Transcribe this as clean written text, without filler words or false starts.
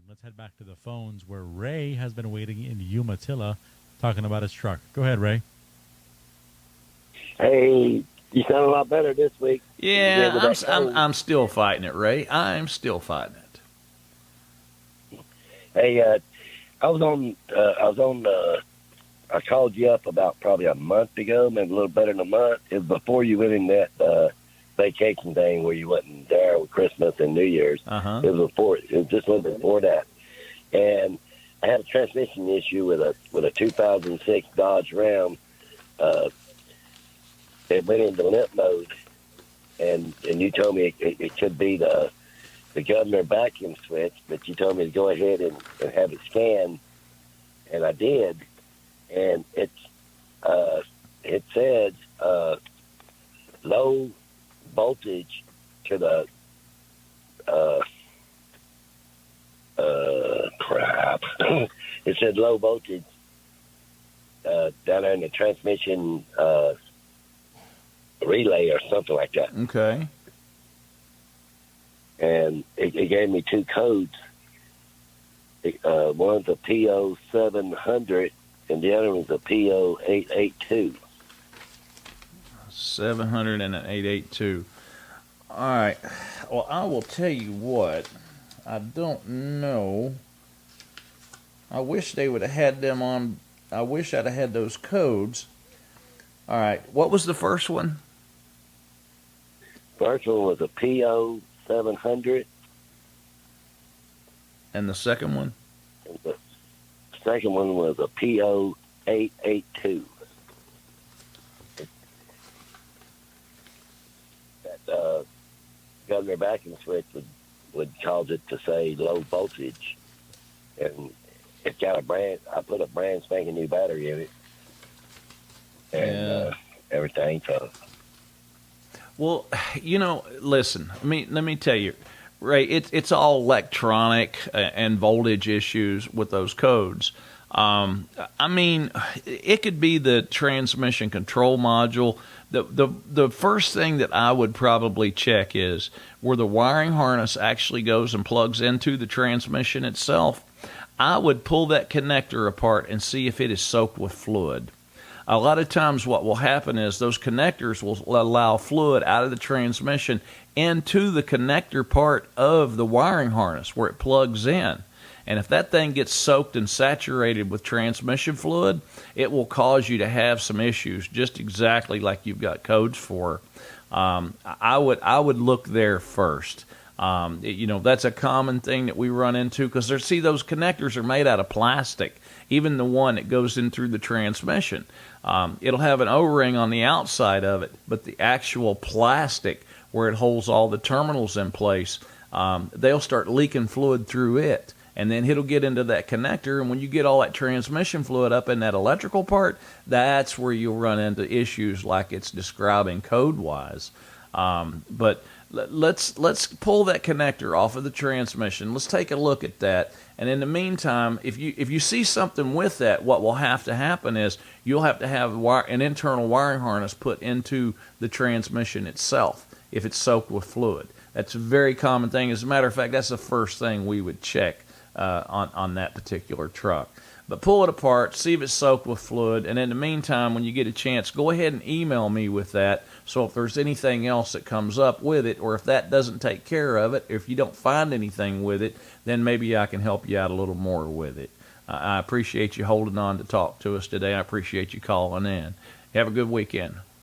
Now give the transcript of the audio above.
Let's head back to the phones where Ray has been waiting in Umatilla talking about his truck. Go ahead, Ray. Hey, you sound a lot better this week. Yeah, I'm still fighting it, Ray. I'm still fighting it. Hey, I called you up about probably a month ago, maybe a little better than a month. It was before you went in that vacation thing where you wasn't there with Christmas and New Year's. Uh-huh. It was just a little before that. And I had a transmission issue with a 2006 Dodge Ram. It went into limp mode, and you told me it could be the governor vacuum switch, but you told me to go ahead and have it scanned, and I did, and it said low voltage to the crap. It said low voltage down there in the transmission relay or something like that. Okay. And it gave me two codes. One's a PO700 and the other one's a PO882. 700 and an 882. All right. Well, I will tell you what. I don't know. I wish they would have had them on. I wish I'd have had those codes. All right. What was the first one? First one was a PO700. And the second one? And the second one was a PO882. That governor vacuum switch would cause it to say low voltage. And it's got I put a brand spanking new battery in it. And everything, so... Well, listen. Let me tell you, Ray. It's all electronic and voltage issues with those codes. It could be the transmission control module. The first thing that I would probably check is where the wiring harness actually goes and plugs into the transmission itself. I would pull that connector apart and see if it is soaked with fluid. A lot of times what will happen is those connectors will allow fluid out of the transmission into the connector part of the wiring harness where it plugs in. And if that thing gets soaked and saturated with transmission fluid, it will cause you to have some issues, just exactly like you've got codes for. I would look there first. That's a common thing that we run into because those connectors are made out of plastic. Even the one that goes in through the transmission. It'll have an O-ring on the outside of it, but the actual plastic where it holds all the terminals in place, they'll start leaking fluid through it. And then it'll get into that connector, and when you get all that transmission fluid up in that electrical part, that's where you'll run into issues like it's describing code-wise. But let's pull that connector off of the transmission. Let's take a look at that. And in the meantime, if you see something with that, what will have to happen is you'll have to have an internal wiring harness put into the transmission itself if it's soaked with fluid. That's a very common thing. As a matter of fact, that's the first thing we would check on that particular truck. But pull it apart, see if it's soaked with fluid, and in the meantime, when you get a chance, go ahead and email me with that. So if there's anything else that comes up with it, or if that doesn't take care of it, or if you don't find anything with it, then maybe I can help you out a little more with it. I appreciate you holding on to talk to us today. I appreciate you calling in. Have a good weekend.